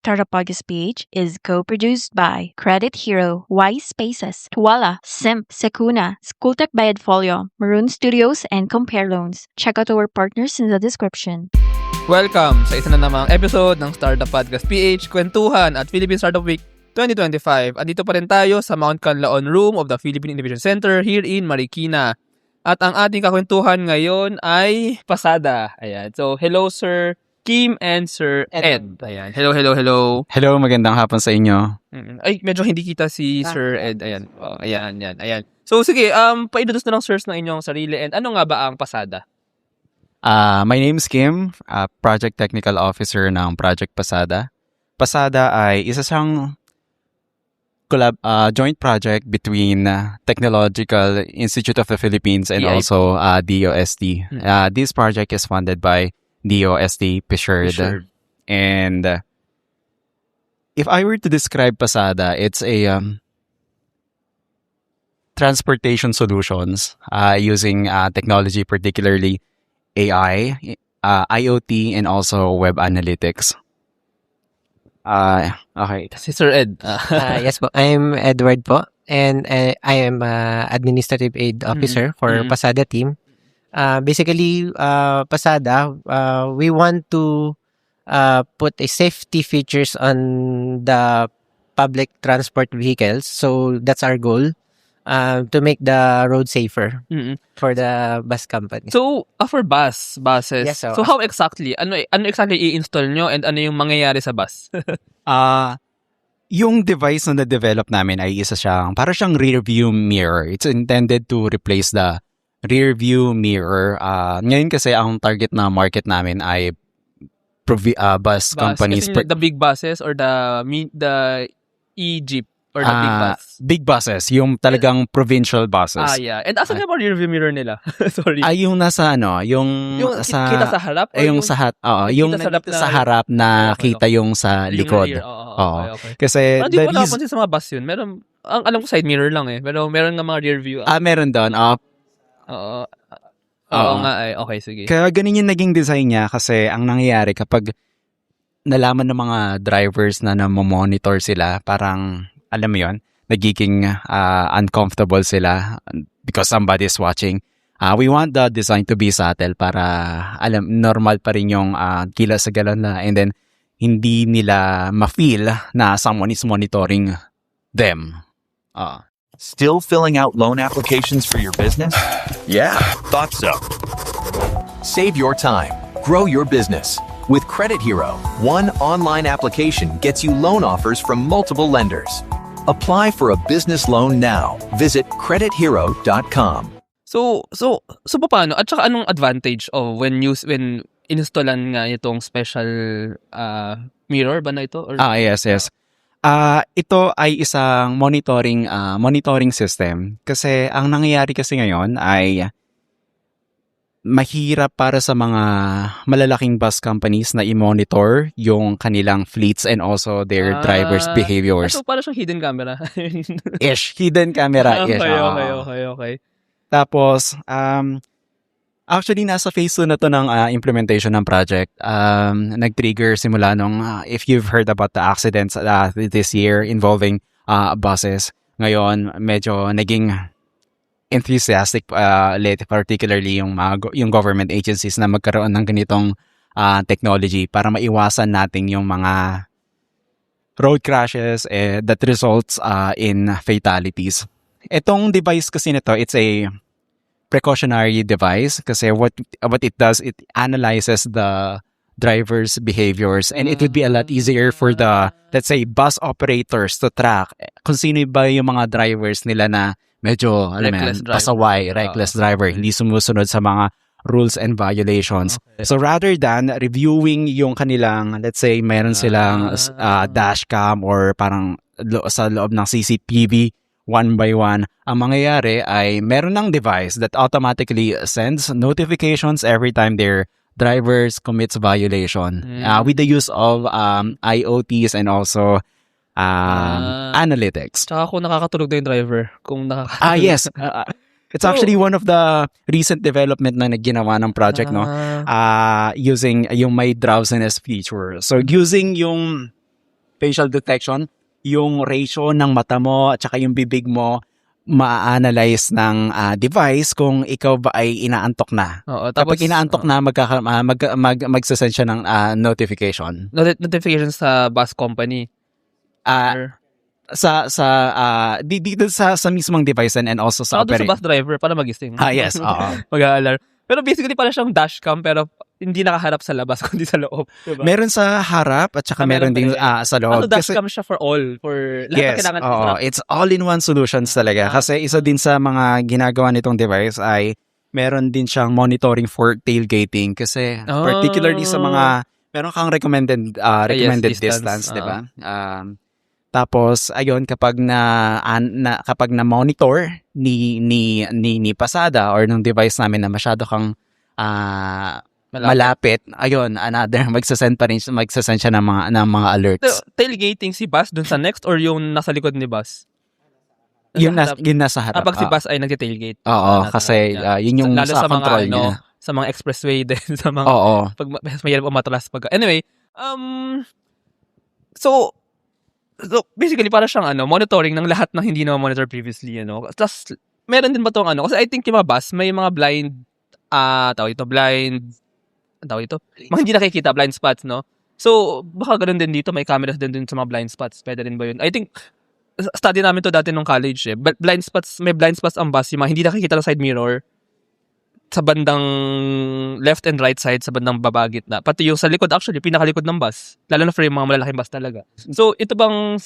Startup Podcast PH is co-produced by Credit Hero, Y Spaces, Tuwala, Simp, Secuna, Schooltech by Edfolio, Maroon Studios, and Compare Loans. Check out our partners in the description. Welcome sa isa na namang episode ng Startup Podcast PH, Kwentuhan at Philippine Startup Week 2025. Andito pa rin tayo sa Mount Canlaon Room of the Philippine Innovation Center here in Marikina. At ang ating kakwentuhan ngayon ay Pasada. Ayan. So, hello Sir Kim and Sir Ed. Ayan. Hello. Hello, magandang hapon sa inyo. Ay, medyo hindi kita si Sir Ed. Ayan. Oh, ayan. So, sige, pa-introduce na lang sirs ng inyong sarili and ano nga ba ang Pasada? My name is Kim, Project Technical Officer ng Project Pasada. Pasada ay isa siyang joint project between Technological Institute of the Philippines and also DOST. This project is funded by DOST PSURD. And if I were to describe Pasada, it's a transportation solutions using technology, particularly AI, IoT, and also web analytics. Okay. Si Sir Ed. Yes po, I'm Edward po, and I am Administrative Aid Officer for Pasada team. Basically, Pasada, we want to put a safety features on the public transport vehicles. So that's our goal. To make the road safer for the bus company. So, for buses. Yes, so how exactly? Ano exactly i-install nyo and ano yung mangyayari sa bus? Yung device na na-develop namin ay isa para siyang rear view mirror. It's intended to replace the rear view mirror. Ngayon kasi ang target na market namin ay bus companies. The big buses or the e-jeep? Or the big bus? Big buses, yung talagang provincial buses. Yeah. And asan yung rear view mirror nila? Sorry. Yung nasa yung sa kita sa harap? Yung sa harap na kita yung sa likod. Okay. Kasi hindi ko napansin sa mga bus yun. Meron, ang alam ko side mirror lang eh. Pero meron nga mga rear view. Meron doon. Oo nga eh. Okay, sige. Kaya ganun yung naging design niya kasi ang nangyayari kapag nalaman ng mga drivers na namomonitor sila, parang alam mo yun, nagiging uncomfortable sila because somebody is watching. We want the design to be subtle para normal pa rin yung kilos sa galon na, and then hindi nila ma-feel na someone is monitoring them. Still filling out loan applications for your business? Yeah, thought so. Save your time. Grow your business. With Credit Hero, one online application gets you loan offers from multiple lenders. Apply for a business loan now. Visit credithero.com. So paano? At saka anong advantage of when installan nga itong special mirror ba na ito? Or? Yes. Ito ay isang monitoring system kasi ang nangyayari kasi ngayon ay mahirap para sa mga malalaking bus companies na i-monitor yung kanilang fleets and also their drivers' behaviors. So, parang siyang hidden camera. Hidden camera. Okay. Tapos, actually, nasa phase 2 na to ng implementation ng project. Nag-trigger simula nung, if you've heard about the accidents this year involving buses, ngayon, medyo naging enthusiastic particularly yung government agencies na magkaroon ng ganitong technology para maiwasan natin yung mga road crashes that results in fatalities. Itong device kasi nito, it's a precautionary device kasi what it does, it analyzes the driver's behaviors and it would be a lot easier for the, let's say, bus operators to track kung sino ba yung mga drivers nila na medyo pasaway, reckless driver, hindi sumusunod sa mga rules and violations. Okay. So rather than reviewing yung kanilang, let's say, meron silang dashcam or parang sa loob ng CCTV, one by one, ang mangyayari ay meron ng device that automatically sends notifications every time their drivers commits violation with the use of IoTs and also analytics. Tsaka kung nakakatulog na yung driver. Yes. It's actually one of the recent development na ginawa ng project, no? Using yung may drowsiness feature. So, using yung facial detection, yung ratio ng mata mo at saka yung bibig mo ma-analyze ng device kung ikaw ba ay inaantok na. Oo, tapos Kapag inaantok na, magsasend siya ng notification. notification sa bus company. Ah, dito sa mismong device and also sa Doon sa bus driver para magising. yes, oo. Mag-aalarm. Pero basically para siyang dashcam pero hindi nakaharap sa labas kundi sa loob. Diba? Meron sa harap at saka meron din sa loob. Ano, dashcam siya for all? For lahat na Yes, kailangan oo. i-strap? It's all-in-one solutions talaga. Kasi isa din sa mga ginagawa nitong device ay meron din siyang monitoring for tailgating. Kasi particularly sa mga, meron kang recommended distance, di ba? Tapos ayun kapag kapag na monitor ni pasada or ng device namin na masyado kang malapit, ayun, magsasend siya ng mga alerts. So, tailgating si bus dun sa next or yung nasa likod ni bus? Yung nasa harap. Kapag si bus ay nagte-tailgate. Oo, kasi yun yung lalo sa sa mga control niya. sa mga expressway din sa mga Oo. pag mahirap umatras pag anyway, so basically para siyang monitoring ng lahat ng hindi na monitor previously, Tapos meron din ba tong kasi I think yung mga bus may mga blind mga hindi nakikita blind spots, no? So baka ganoon din dito, may cameras din sa mga blind spots. Pwede rin ba yun? I think study namin to dati nung college but may blind spots ang bus, yung mga hindi nakikita ng side mirror sa bandang left and right side, sa bandang baba gitna. Pati yung sa likod, actually, pinakalikod ng bus. Lalo na for yung mga malalaking bus talaga. So, itong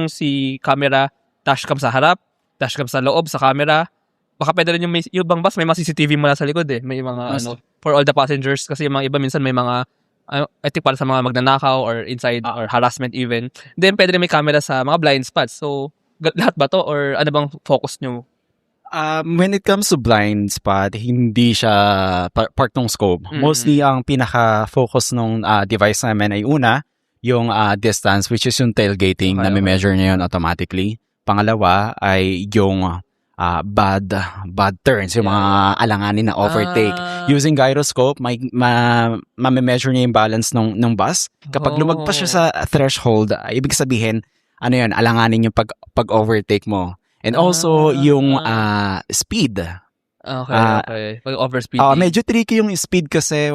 si camera, dashcam sa harap, dashcam sa loob, sa camera. Baka pwede rin yung bang bus, may mga CCTV mula sa likod eh. May mga, for all the passengers. Kasi yung mga iba minsan may mga, I think para sa mga magnanakaw or inside or harassment even. Then, pwede rin may camera sa mga blind spots. So, lahat ba to? Or ano bang focus nyo? When it comes to blind spot, hindi siya part ng scope. Mostly ang pinaka-focus ng device namin ay una, yung distance, which is yung tailgating na may measure niya yun automatically. Pangalawa ay yung bad turns, yung mga alanganin na overtake. Using gyroscope, ma-measure niya yung balance ng bus. Kapag lumagpas siya sa threshold, ibig sabihin, alanganin yung pag-overtake mo. And also, yung speed. Okay. Pag overspeed. Medyo tricky yung speed kasi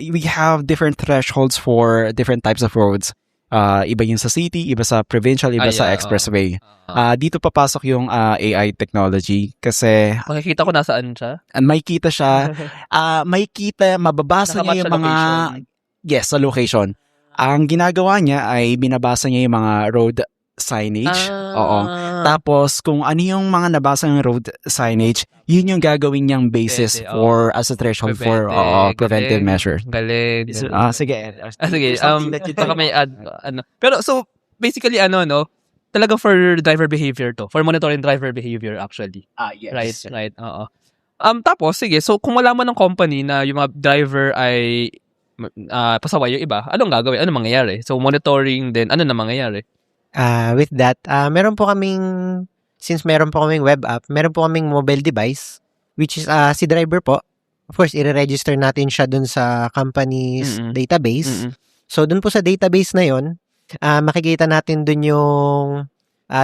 we have different thresholds for different types of roads. Iba yung sa city, iba sa provincial, iba sa expressway. Dito papasok yung AI technology kasi makikita ko nasaan siya? Makikita siya. Mababasa niya yung mga location. Yes, sa location. Ang ginagawa niya ay binabasa niya yung mga road signage. Oo. Tapos, kung ano yung mga nabasa ng road signage, yun yung gagawin niyang basis as a threshold for preventive measures. Galing. Sige. Sige. Baka may add. Pero, so, basically, talagang for driver behavior to. For monitoring driver behavior, actually. Yes. Right. Oo. Tapos, sige. So, kung malaman ng company na yung mga driver ay pasaway yung iba, anong gagawin? Anong mangyayari? So, monitoring din, ano na mangyayari? With that, since meron po kaming web app, meron po kaming mobile device, which is si driver po. Of course, i-register natin siya dun sa company's database. So, dun po sa database na yon, makikita natin dun yung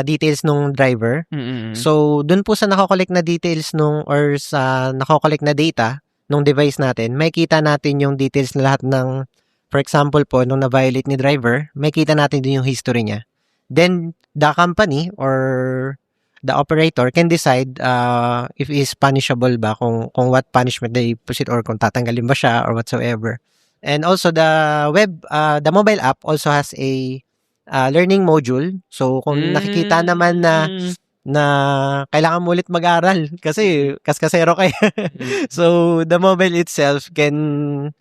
details nung driver. So, dun po sa nakakollect na details or sa nakakollect na data nung device natin, makikita natin yung details na lahat ng, for example po, nung na-violate ni driver, makikita natin dun yung history niya. Then, the company or the operator can decide if is punishable ba, kung what punishment they proceed or kung tatanggalin ba siya or whatsoever. And also, the mobile app also has a learning module. So, kung nakikita naman na kailangan mo ulit mag-aral kasi kaskasero kayo. So, the mobile itself can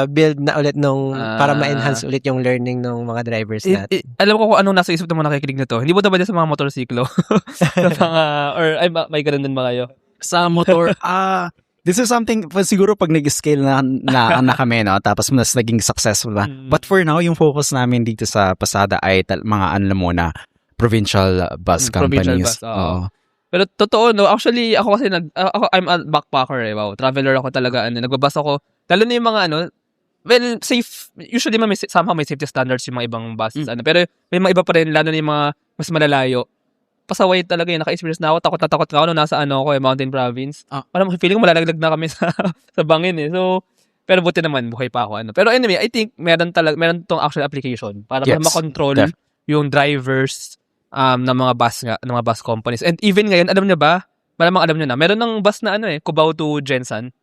build na ulit para ma-enhance ulit yung learning ng mga drivers natin. Alam ko kung anong nasa isip ng mga nakikinig nito. Hindi mo ba sa mga motorsiklo? May ganun din ba kayo? Sa motor, this is something, siguro pag nag-scale na kami, no? Tapos mas naging successful na. But for now, yung focus namin dito sa Pasada ay mga muna, provincial bus companies. Pero totoo, no? Actually, ako kasi I'm a backpacker, Wow, traveler ako talaga. Nagbabas ako. Lalo na yung mga well, safe. Usually, somehow may safety standards yung mga ibang buses. Pero may mga iba pa rin, lalo na yung mga mas malalayo. Pasaway talaga yun. Naka-experience na ako. Takot na ako nung nasa Mountain Province. Parang feeling ko malalaglag na kami sa bangin eh. So, pero buti naman, buhay pa ako. Pero anyway, I think meron tong actual application para makontrol yung drivers ng mga bus companies. And even ngayon, alam niyo ba? Malamang alam niyo na. Meron ng bus na Cubao to Jensen.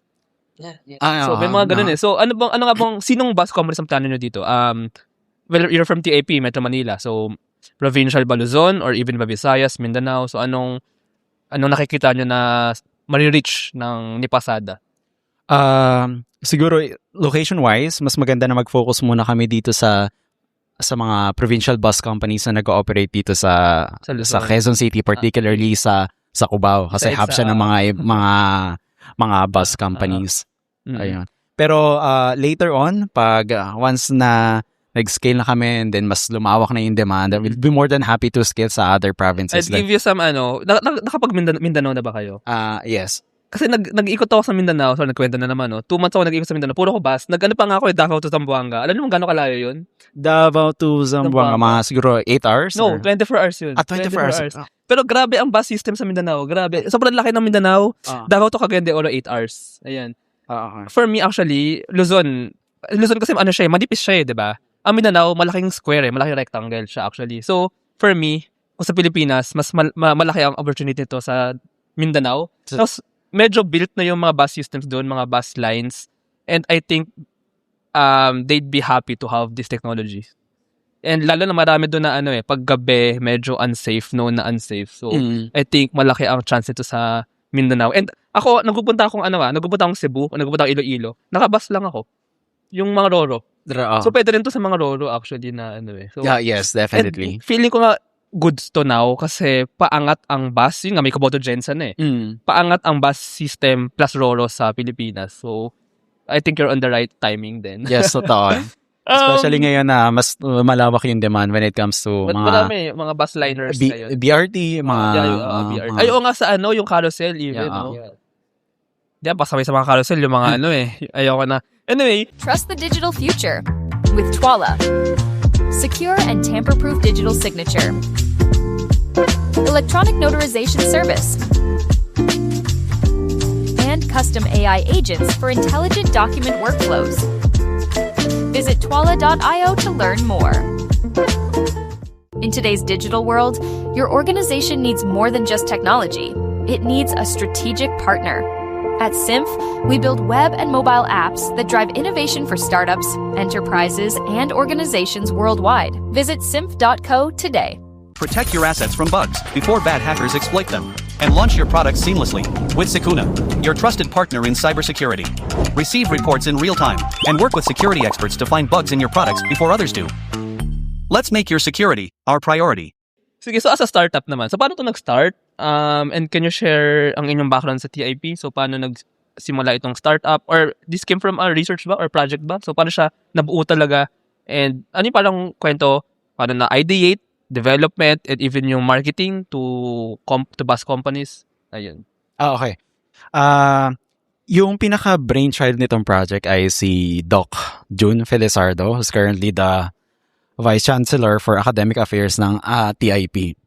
So, may mga ganun eh. So, ano nga bang, sinong bus companies ang plano nyo dito? Well, you're from TAP, Metro Manila. So, provincial ba Luzon or even ba Visayas, Mindanao? So, anong nakikita nyo na mari-reach ng ni Pasada? Siguro, location-wise, mas maganda na mag-focus muna kami dito sa mga provincial bus companies na nag-ooperate dito sa Quezon City, particularly sa Cubao. Kasi hub siya ng mga bus companies. Ayun. Pero later on, pag once na nag-scale na kami and then mas lumawak na yung demand, we'll be more than happy to scale sa other provinces. I'll give you some nakapag Mindanao na ba kayo? Yes. Kasi nag-ikot ako sa Mindanao, so nagkwento na naman, 2 months ako nag-ikot sa Mindanao, puro ko bus. Nag-ano pa nga ako, Davao to Zamboanga. Alam mo gano'ng kalayo yun? Davao to Zamboanga, mga siguro 8 hours? No, 24 hours yun. 24 hours. Pero grabe ang bus system sa Mindanao, grabe. Sobrang laki ng Mindanao, Davao to Cagayan de Oro, 8 hours. Ayan. Okay. For me, actually, Luzon kasi siya, manipis siya di ba? Ang Mindanao, malaking square malaking rectangle siya actually. So, for me, kung sa Pilipinas, mas malaki ang opportunity nito sa Mindanao. Tapos, medyo built na yung mga bus systems doon, mga bus lines. And I think they'd be happy to have this technology. And lalo na marami doon na pag gabi, medyo unsafe, known na unsafe. So, I think malaki ang chance ito sa Mindanao. And ako, nagpupunta akong Cebu, nagpupunta akong Iloilo. Nakabus lang ako. Yung mga Roro. So, pwede rin to sa mga Roro actually na So, yeah, yes, definitely. Feeling ko nga, goods to now kasi paangat ang bus. Yun nga, may Cubao to Jensen Paangat ang bus system plus Roro sa Pilipinas. So, I think you're on the right timing then. Yes, totoo. Especially ngayon na mas malawak yung demand when it comes to mga bus liners ngayon. BRT, BRT. Ay, nga sa yung carousel even. Diyan, pasabay sa mga carousel yung mga ayoko na. Anyway. Trust the digital future with Twala. Secure and tamper-proof digital signature. Electronic notarization service. And custom AI agents for intelligent document workflows. Visit twala.io to learn more. In today's digital world, your organization needs more than just technology. It needs a strategic partner. At Symph, we build web and mobile apps that drive innovation for startups, enterprises, and organizations worldwide. Visit symph.co today. Protect your assets from bugs before bad hackers exploit them. And launch your products seamlessly with Secuna, your trusted partner in cybersecurity. Receive reports in real time and work with security experts to find bugs in your products before others do. Let's make your security our priority. Sige, so as a startup naman, so paano ito nag-start? And can you share ang inyong background sa TIP? So paano nagsimula itong startup? Or this came from a research ba? Or project ba? So paano siya nabuo talaga? And ano yung parang kwento? Paano na ideate, development, and even yung marketing to bus companies? Ayun. Okay. Yung pinaka-brainchild nitong project ay si Doc June Felizardo, who's currently the Vice Chancellor for Academic Affairs ng TIP.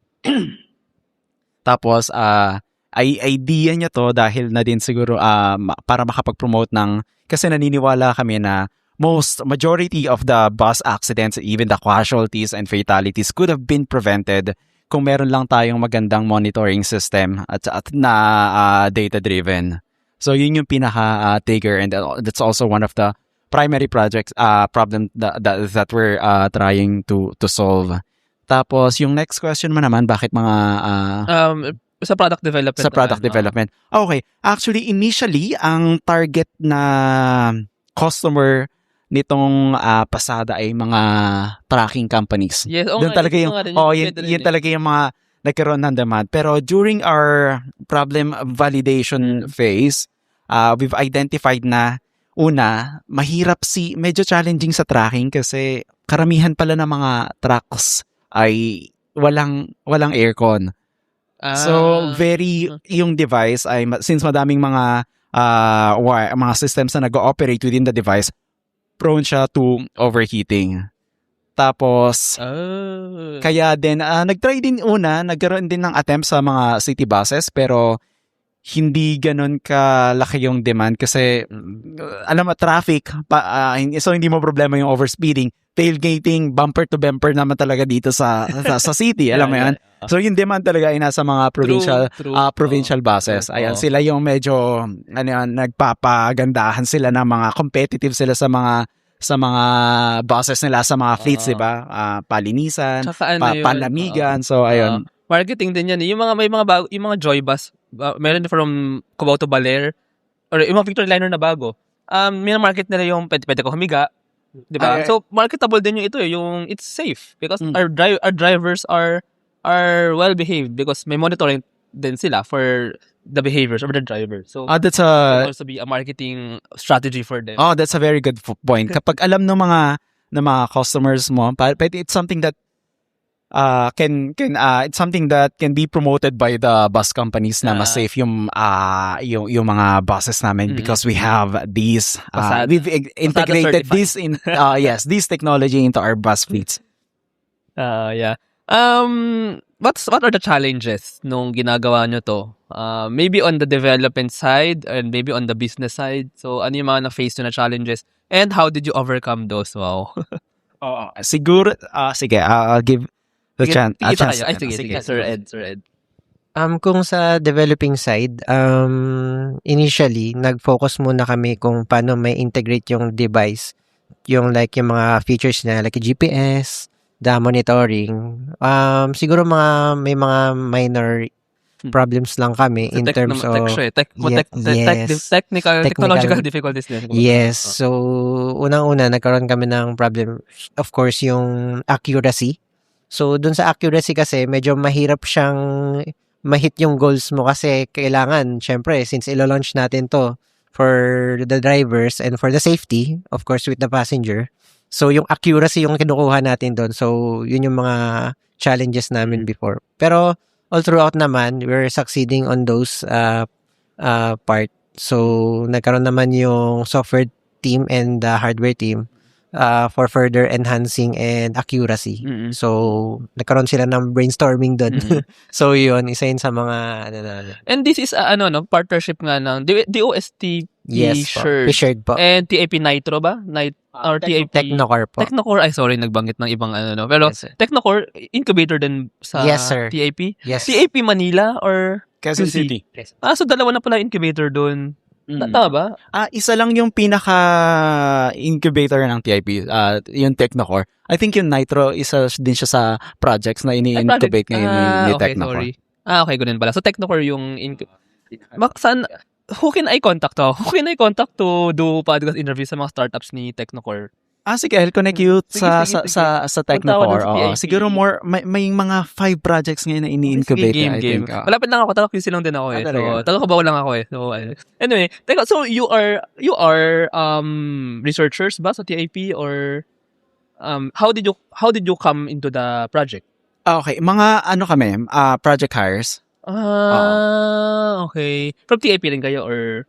Tapos, idea niya to dahil na din siguro para makapag-promote kasi naniniwala kami na majority of the bus accidents, even the casualties and fatalities could have been prevented kung meron lang tayong magandang monitoring system at na data-driven. So, yun yung pinaka-trigger and that's also one of the primary projects problem that we're trying to solve. Tapos yung next question mo naman, bakit mga sa product development? Sa product development. Okay, actually initially ang target na customer nitong Pasada ay mga tracking companies. Yes, doon talaga yun talaga yung mga nagkaroon ng demand. Pero during our problem validation phase, we've identified na una, medyo challenging sa tracking kasi karamihan pala ng mga trucks ay walang aircon. So, yung device ay, since madaming mga systems na nag-ooperate within the device, prone siya to overheating. Tapos, kaya din, nagtry din nagkaroon din ng attempt sa mga city buses, pero hindi ganun kalaki yung demand kasi, alam mo, traffic, so hindi mo problema yung overspeeding. Tailgating, bumper to bumper naman talaga dito sa city, alam mo yan? So yung demand talaga ay nasa mga provincial buses. Ayan, sila yung medyo, nagpapagandahan sila ng mga competitive sila sa mga buses nila, sa mga fleets, di ba? Palinisan, palamigan. So, ayun. Marketing din yan. Yung mga, may mga bago, yung mga Joy Bus, meron from Cubao to Baler, or yung mga Victory Liner na bago. May market nila yung pwede ko humiga. Di ba? So, marketable din yung ito, yung it's safe. Because our drivers are well-behaved because may monitoring din sila for the behaviors of the driver. So, that's it can also be a marketing strategy for them. That's a very good point. Kapag alam ng mga customers mo, it's something that it's something that can be promoted by the bus companies na mas safe yung mga buses namin because we have these we've integrated this in this technology into our bus fleets. What are the challenges nung ginagawa nyo to? Maybe on the development side and maybe on the business side. So, ano yung mga na-face nyo na challenges? And how did you overcome those? Wow. Siguro, sige, I'll give the chance. Sige, Sir Ed. Kung sa developing side, initially, nag-focus muna kami kung paano may integrate yung device. Yung mga features na like GPS, the monitoring. Siguro may mga minor problems lang kami in terms of technological difficulties din. Yes. So, unang-una, nagkaroon kami ng problem, of course, yung accuracy. So, dun sa accuracy kasi, medyo mahirap siyang ma-hit yung goals mo kasi kailangan, syempre, since ilo-launch natin to for the drivers and for the safety, of course, with the passenger. So, yung accuracy yung kinukuha natin doon. So, yun yung mga challenges namin before. Pero, all throughout naman, we're succeeding on those part. So, nagkaroon naman yung software team and the hardware team for further enhancing and accuracy. So, nagkaroon sila ng brainstorming doon. So, yun, isa yun sa mga And this is partnership nga ng DOST P-Shared po. And TAP Nitro ba? Or TAP Technocore po. Technocore, sorry, nagbanggit ng ibang Pero Technocore, incubator din sa TAP? Yes. TAP Manila or Quezon City. So dalawa na pala incubator doon. Tama ba? Isa lang yung pinaka-incubator ng TIP, yung Technocore. I think yung Nitro, isa din siya sa projects na ini-incubate ngayon ni Technocore. Sorry. Okay, ganun pala. So Technocore yung who can I contact to? Who can I contact to do podcast interview sa mga startups ni Technocore? Sige, I'll connect you sa Technocore. PIP. Siguro may mga 5 projects ngayon na ini-incubate. I think. Malapit lang ako, taga QC lang din ako eh. So, taga-Cubao lang ako eh. So, anyway, so you are researchers ba sa TIP or how did you come into the project? Okay, mga kami, project hires. Okay. From TAP rin kayo or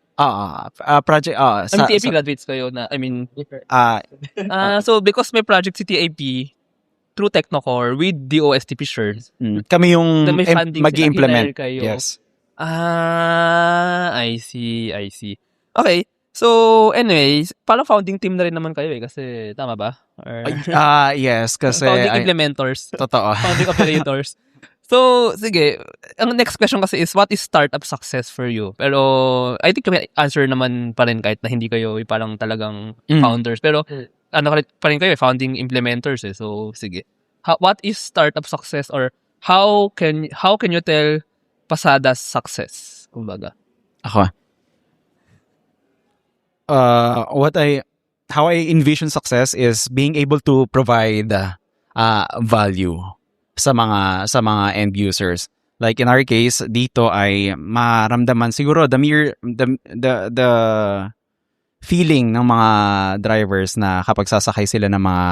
project TAP graduates kayo na so because may project si TAP through Technocore with DOST P-Shared. Kami yung mag-implement kayo. Yes. I see. Okay. So anyways, parang founding team na rin naman kayo kasi tama ba? Or yes, kasi founding implementors. Totoo. Founding operators. So, sige. Ang next question kasi is, what is startup success for you? Pero, I think yung answer naman pa rin kahit na hindi kayo parang talagang founders. Pero, pa rin kayo, founding implementers eh. So, sige. What is startup success or how can you tell Pasada's success? Kumbaga. Ako. How I envision success is being able to provide value sa mga end users. Like in our case, dito ay maramdaman siguro the feeling ng mga drivers na kapag sasakay sila ng mga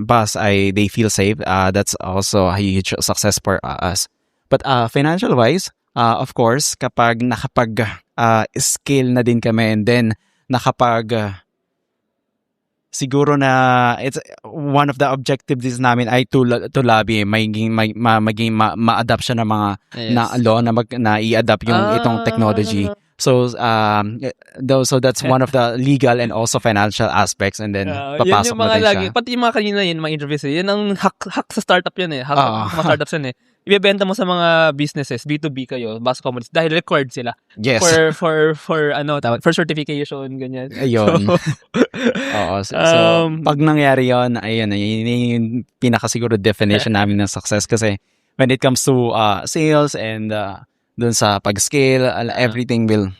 bus ay they feel safe. That's also a huge success for us. But financial wise, of course, kapag nakapag scale na din kami and then nakapag siguro na it's one of the objectives namin ay to lobby maging ma-adapt siya ng mga na law na i-adapt yung itong technology. So so that's one of the legal and also financial aspects, and then papasok yun yung mga na din lagi, siya. pati yung mga kanina yun, mga interviews yun ang hack sa startup yun eh. Hack sa mga startups yun eh. Ibebenta mo sa mga businesses, B2B kayo, bus companies, dahil required sila. Yes. For for certification, ganyan. Ayun. Oo. So, pag nangyari yun, ayun yung pinakasiguro definition namin ng success, kasi when it comes to sales and dun sa pag-scale, everything will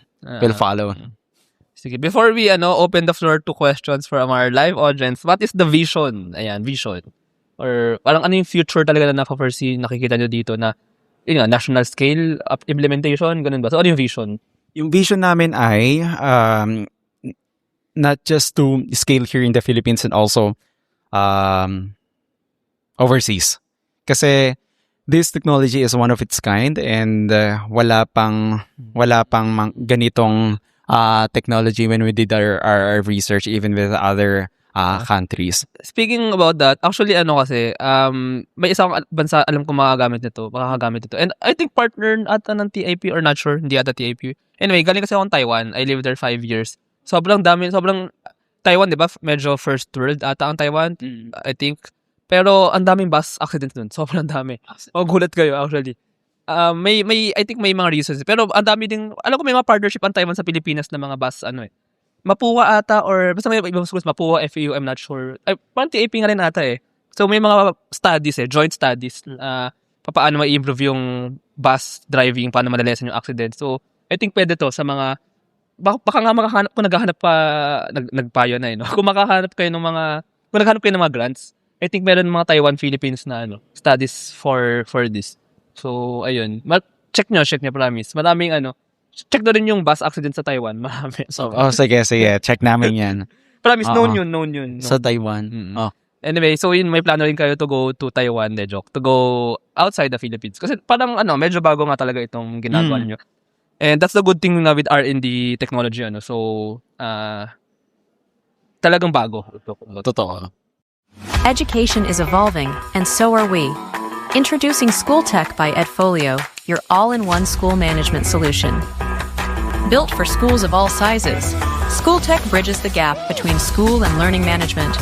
follow. Sige, before we open the floor to questions from our live audience, what is the vision? Ayan, vision. Or parang ano yung future talaga na naka-foresee, nakikita nyo dito na yun nga, national scale implementation, ganun ba? So ano yung vision? Yung vision namin ay not just to scale here in the Philippines and also overseas. Kasi this technology is one of its kind, and wala pang ganitong technology when we did our research, even with other countries. Speaking about that, actually kasi may isang bansa alam ko makakagamit nito. And I think partner ata ng TIP, or not sure, hindi ata TIP. Anyway, galing kasi akong Taiwan. I lived there 5 years. Sobrang Taiwan, di ba? Medyo first world ata ang Taiwan, I think. Pero ang daming bus accident dun. Sobrang dami. Gulat kayo actually. I think may mga reasons. Pero ang dami ding, alam ko may mga partnership ang Taiwan sa Pilipinas na mga bus Mapua ata, or basta may ibang schools, Mapua, FEU, I'm not sure. Ay, parang TAP nga rin ata eh. So may mga studies joint studies, paano ma-improve yung bus driving, paano madalisan yung accident. So I think pwede to sa mga, baka nga makahanap, kung naghahanap pa, nagpayo na kung makahanap kayo ng mga grants, I think meron mga Taiwan, Philippines na studies for this. So ayun, check nyo, promise. Maraming check na rin yung bus accident sa Taiwan. Marami. So, sige. Check namin yan. Promise, known yun. Sa Taiwan. Anyway, so yun, may plano rin kayo to go to Taiwan, to go outside the Philippines. Kasi parang, medyo bago nga talaga itong ginagawa niyo. And that's the good thing na with R&D technology, So, talagang bago. Totoo. Education is evolving, and so are we. Introducing School Tech by Edfolio, your all-in-one school management solution. Built for schools of all sizes, School Tech bridges the gap between school and learning management.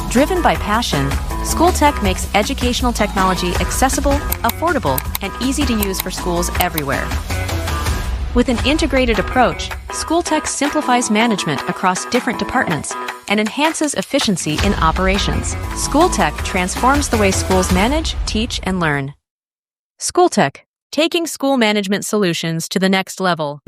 Driven by passion, School Tech makes educational technology accessible, affordable, and easy to use for schools everywhere. With an integrated approach, School Tech simplifies management across different departments and enhances efficiency in operations. School Tech transforms the way schools manage, teach, and learn. School Tech, taking school management solutions to the next level.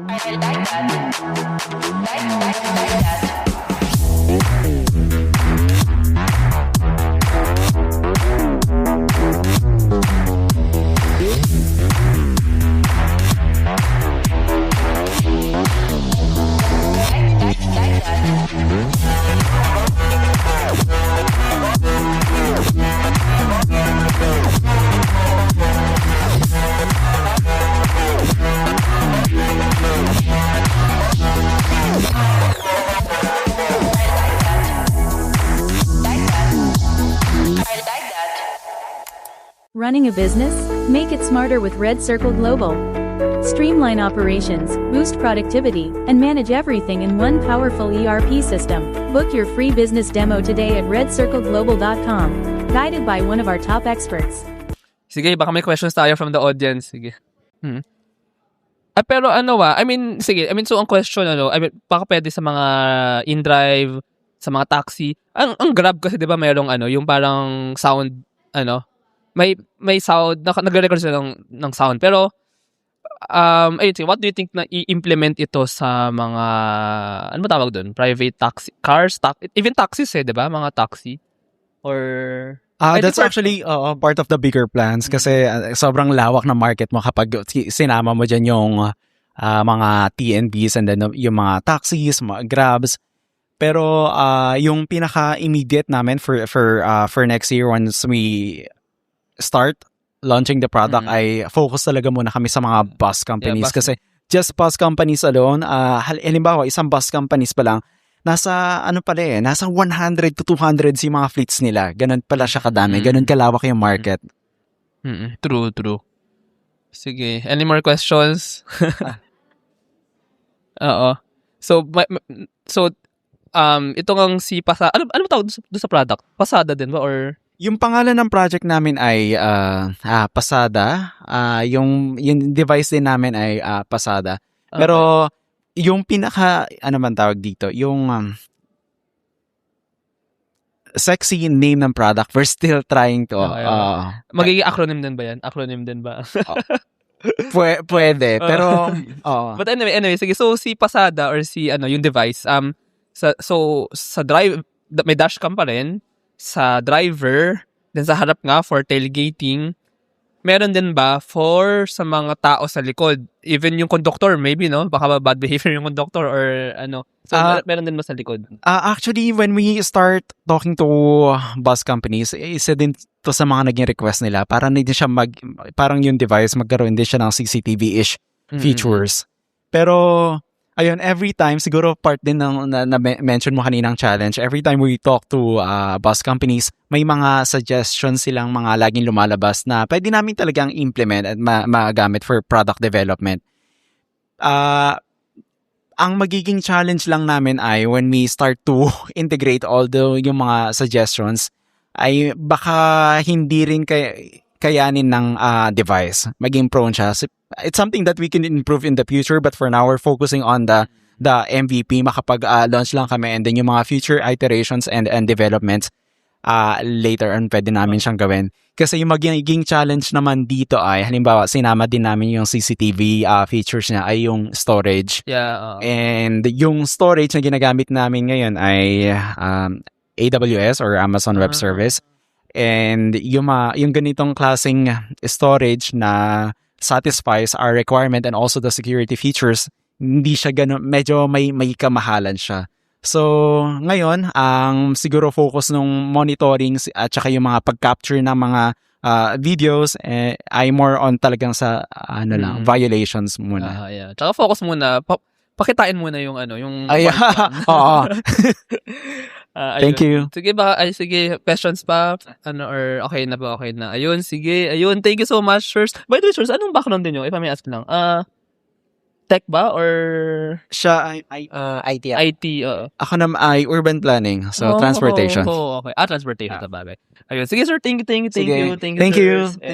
Running a business? Make it smarter with Red Circle Global. Streamline operations, boost productivity, and manage everything in one powerful ERP system. Book your free business demo today at redcircleglobal.com. Guided by one of our top experts. Sige, baka may questions tayo from the audience. Sige. Pero so ang question, baka pwede sa mga in-drive, sa mga taxi. Ang Grab kasi, di ba, mayroong yung parang sound, may sound, nagre-record sila ng sound. Pero, what do you think na i-implement ito sa mga, ano ba tawag doon? Private taxi, cars, even taxis di ba? Mga taxi? Or... that's actually part of the bigger plans, kasi sobrang lawak na market mo kapag sinama mo dyan yung mga TNBs and then yung mga taxis, mga Grabs. Pero yung pinaka-immediate namin for next year once we start launching the product ay focus talaga muna kami sa mga bus companies. Kasi just bus companies alone, halimbawa isang bus companies pa lang, nasa ano pala nasa 100 to 200 si mga fleets nila. Ganun pala siya kadami. Ganun kalawak yung market. True. Sige. Any more questions? Oo. So, ito ngang si Pasada. Ano ba tawag doon sa product? Pasada din ba or Yung pangalan ng project namin ay Pasada. Yung device din namin ay Pasada. Pero yung pinaka ano man tawag dito, yung sexy name ng product, we're still trying to magiging acronym din ba yan? Acronym din ba? pwede, pero But anyway, sige. So si Pasada or si yung device sa drive may dashcam pa rin sa driver, then sa harap nga for tailgating. Meron din ba for sa mga tao sa likod? Even yung conductor, maybe, no? Baka bad behavior yung conductor or ano. So, meron din ba sa likod? Actually, when we start talking to bus companies, isa din to sa mga naging request nila. Para hindi siya parang yung device, magkaroon din siya ng CCTV-ish features. Pero, ayun, every time, siguro part din ng na-mention mo kaninang challenge, every time we talk to bus companies, may mga suggestions silang mga laging lumalabas na pwede namin talagang implement at magamit for product development. Ang magiging challenge lang namin ay when we start to integrate all yung mga suggestions, ay baka hindi rin kayanin ng device. Maging prone siya. So, it's something that we can improve in the future, but for now, we're focusing on the MVP. Makapag-launch lang kami, and then yung mga future iterations and developments later on pwede namin siyang gawin. Kasi yung magiging challenge naman dito ay, halimbawa, sinama din namin yung CCTV features niya ay yung storage. Yeah. And yung storage na ginagamit namin ngayon ay AWS or Amazon Web Service. And yung ganitong klaseng storage na satisfies our requirement and also the security features, hindi siya medyo may kamahalan siya. So, ngayon, ang siguro focus ng monitoring at saka yung mga pag-capture ng mga videos ay more on talagang sa violations muna. Yeah. Tsaka focus muna, pakitain muna yung yung Oo. Thank you. Sige sige, questions pa? Or okay na ba? Okay na. Ayun, sige. Ayun, thank you so much, sirs. By the way, sirs, anong background din nyo? If I may ask lang. Tech ba? Or siya ay IT. IT? Ako naman ay urban planning. So, transportation. Okay. Transportation sa bagay. Ayun. Sige, sir. Thank you. Thank you. Thank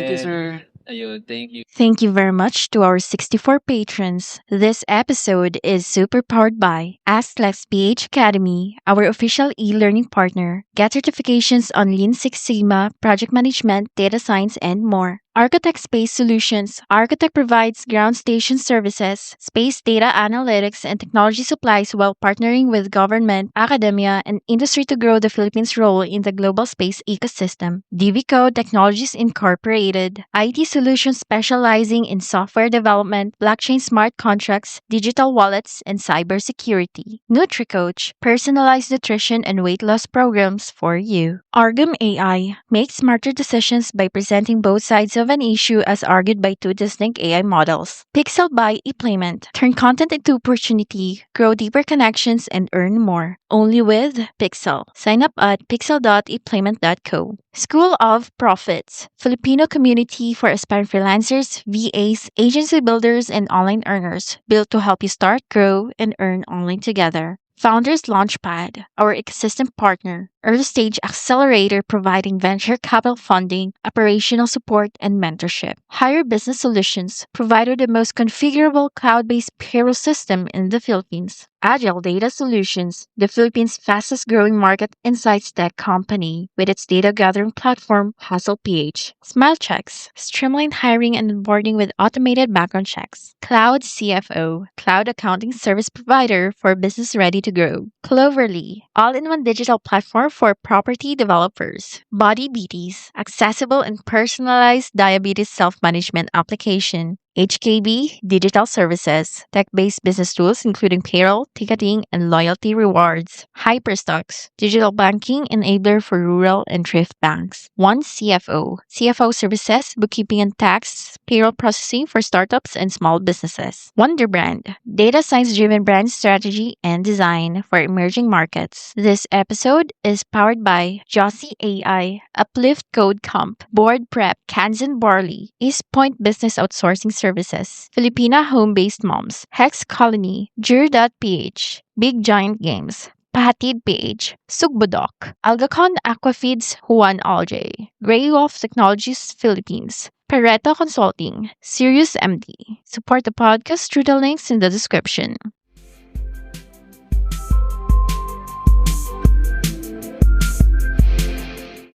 you, Sir. Ayun, thank you. Thank you very much to our 64 patrons. This episode is super powered by AskLex PH Academy, our official e-learning partner. Get certifications on Lean Six Sigma, project management, data science, and more. Architect Space Solutions. Architect provides ground station services, space data analytics, and technology supplies while partnering with government, academia, and industry to grow the Philippines' role in the global space ecosystem. DVCO Technologies Incorporated. IT Solutions specializing in software development, blockchain smart contracts, digital wallets, and cybersecurity. NutriCoach. Personalized nutrition and weight loss programs for you. Argum AI. Make smarter decisions by presenting both sides of an issue as argued by two distinct AI models. Pixel by ePlayment. Turn content into opportunity, grow deeper connections, and earn more. Only with Pixel. Sign up at pixel.eplayment.co. School of Profits. Filipino community for aspiring freelancers, VAs, agency builders, and online earners. Built to help you start, grow, and earn online together. Founders Launchpad, our ecosystem partner, early stage accelerator providing venture capital funding, operational support, and mentorship. Hire Business Solutions, provider the most configurable cloud-based payroll system in the Philippines. Agile Data Solutions, the Philippines' fastest growing market insights tech company with its data gathering platform, HustlePH. SmileChecks, streamlined hiring and onboarding with automated background checks. Cloud CFO, cloud accounting service provider for business ready to grow. Cloverly, all-in-one digital platform for property developers. Body Beaties, accessible and personalized diabetes self-management application. HKB Digital Services, tech-based business tools including payroll, ticketing, and loyalty rewards. Hyperstocks, digital banking enabler for rural and thrift banks. One CFO, CFO services, bookkeeping and tax, payroll processing for startups and small businesses. Wonder Brand, data science-driven brand strategy and design for emerging markets. This episode is powered by Josie AI, Uplift Code Comp, Board Prep, Kansan Barley, East Point Business Outsourcing Services, Filipina Home-Based Moms, Hex Colony, Jur.ph, Big Giant Games, Pahatid PH, Sugbodok, Algacon Aquafeeds Juan Alj, Grey Wolf Technologies Philippines, Pareto Consulting, Sirius MD. Support the podcast through the links in the description.